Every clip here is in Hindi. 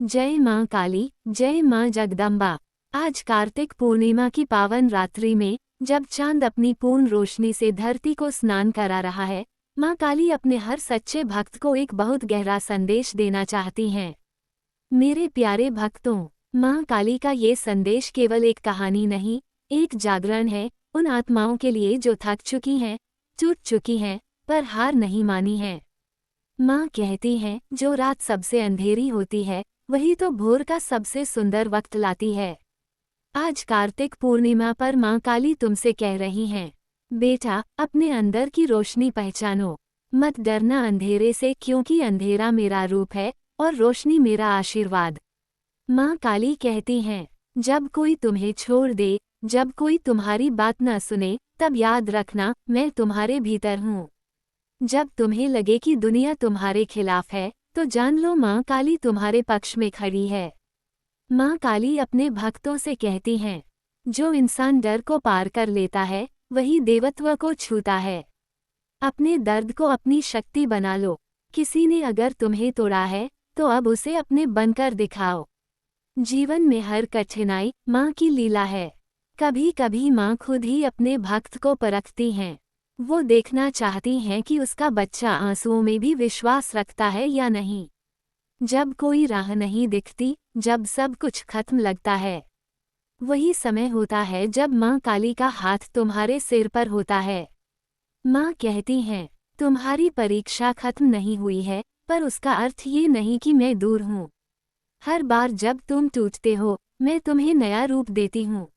जय मां काली, जय मां जगदम्बा। आज कार्तिक पूर्णिमा की पावन रात्रि में जब चांद अपनी पूर्ण रोशनी से धरती को स्नान करा रहा है, मां काली अपने हर सच्चे भक्त को एक बहुत गहरा संदेश देना चाहती हैं। मेरे प्यारे भक्तों, मां काली का ये संदेश केवल एक कहानी नहीं, एक जागरण है उन आत्माओं के लिए जो थक चुकी हैं, टूट चुकी हैं, पर हार नहीं मानी हैं। मां कहती हैं, जो रात सबसे अंधेरी होती है, वही तो भोर का सबसे सुंदर वक्त लाती है। आज कार्तिक पूर्णिमा पर मां काली तुमसे कह रही हैं, बेटा, अपने अंदर की रोशनी पहचानो। मत डरना अंधेरे से, क्योंकि अंधेरा मेरा रूप है और रोशनी मेरा आशीर्वाद। मां काली कहती हैं, जब कोई तुम्हें छोड़ दे, जब कोई तुम्हारी बात न सुने, तब याद रखना, मैं तुम्हारे भीतर हूँ। जब तुम्हें लगे कि दुनिया तुम्हारे खिलाफ है, तो जान लो मां काली तुम्हारे पक्ष में खड़ी है। मां काली अपने भक्तों से कहती हैं, जो इंसान डर को पार कर लेता है, वही देवत्व को छूता है। अपने दर्द को अपनी शक्ति बना लो। किसी ने अगर तुम्हें तोड़ा है, तो अब उसे अपने बनकर दिखाओ। जीवन में हर कठिनाई मां की लीला है। कभी कभी मां खुद ही अपने भक्त को परखती हैं। वो देखना चाहती हैं कि उसका बच्चा आंसुओं में भी विश्वास रखता है या नहीं। जब कोई राह नहीं दिखती, जब सब कुछ खत्म लगता है, वही समय होता है जब मां काली का हाथ तुम्हारे सिर पर होता है। मां कहती हैं, तुम्हारी परीक्षा खत्म नहीं हुई है, पर उसका अर्थ ये नहीं कि मैं दूर हूँ। हर बार जब तुम टूटते हो, मैं तुम्हें नया रूप देती हूँ।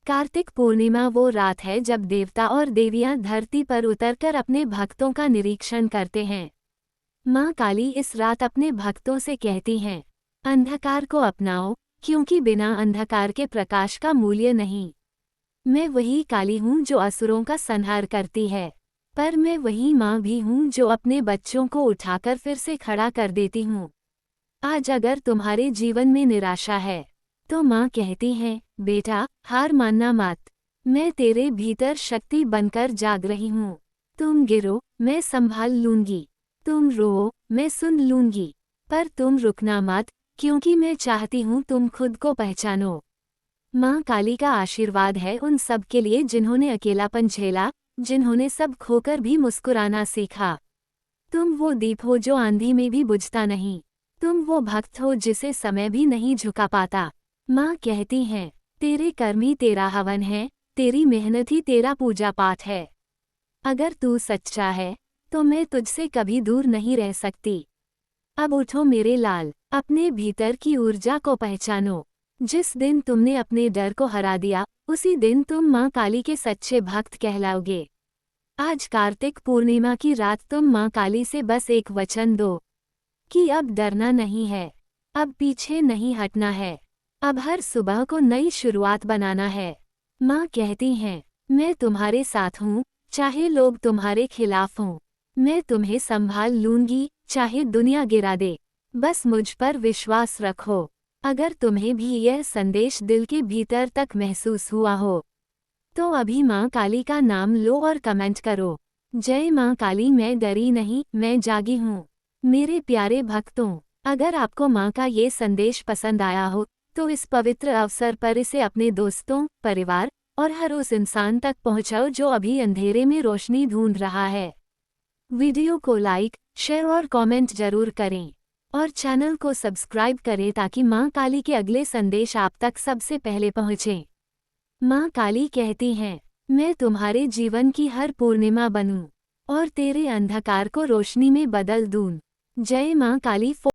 कार्तिक पूर्णिमा वो रात है जब देवता और देवियां धरती पर उतरकर अपने भक्तों का निरीक्षण करते हैं। मां काली इस रात अपने भक्तों से कहती हैं, अंधकार को अपनाओ, क्योंकि बिना अंधकार के प्रकाश का मूल्य नहीं। मैं वही काली हूँ जो असुरों का संहार करती है, पर मैं वही माँ भी हूँ जो अपने बच्चों को उठाकर फिर से खड़ा कर देती हूँ। आज अगर तुम्हारे जीवन में निराशा है, तो माँ कहती हैं, बेटा, हार मानना मत। मैं तेरे भीतर शक्ति बनकर जाग रही हूँ। तुम गिरो, मैं संभाल लूंगी। तुम रो, मैं सुन लूंगी। पर तुम रुकना मत, क्योंकि मैं चाहती हूँ तुम खुद को पहचानो। मां काली का आशीर्वाद है उन सब के लिए जिन्होंने अकेलापन झेला, जिन्होंने सब खोकर भी मुस्कुराना सीखा। तुम वो दीप हो जो आंधी में भी बुझता नहीं। तुम वो भक्त हो जिसे समय भी नहीं झुका पाता। मां कहती हैं, तेरे कर्म ही तेरा हवन है, तेरी मेहनत ही तेरा पूजा पाठ है। अगर तू सच्चा है, तो मैं तुझसे कभी दूर नहीं रह सकती। अब उठो मेरे लाल, अपने भीतर की ऊर्जा को पहचानो। जिस दिन तुमने अपने डर को हरा दिया, उसी दिन तुम मां काली के सच्चे भक्त कहलाओगे। आज कार्तिक पूर्णिमा की रात तुम मां काली से बस एक वचन दो, कि अब डरना नहीं है, अब पीछे नहीं हटना है, अब हर सुबह को नई शुरुआत बनाना है। मां कहती हैं, मैं तुम्हारे साथ हूँ, चाहे लोग तुम्हारे खिलाफ हों। मैं तुम्हें संभाल लूंगी, चाहे दुनिया गिरा दे। बस मुझ पर विश्वास रखो। अगर तुम्हें भी यह संदेश दिल के भीतर तक महसूस हुआ हो, तो अभी मां काली का नाम लो और कमेंट करो, जय मां काली, मैं डरी नहीं, मैं जागी हूँ। मेरे प्यारे भक्तों, अगर आपको मां का ये संदेश पसंद आया हो, तो इस पवित्र अवसर पर इसे अपने दोस्तों, परिवार और हर उस इंसान तक पहुंचाओ जो अभी अंधेरे में रोशनी ढूंढ रहा है। वीडियो को लाइक, शेयर और कमेंट जरूर करें और चैनल को सब्सक्राइब करें ताकि मां काली के अगले संदेश आप तक सबसे पहले पहुंचें। मां काली कहती हैं, मैं तुम्हारे जीवन की हर पूर्णिमा बनूं और तेरे अंधकार को रोशनी में बदल दूं। जय मां काली।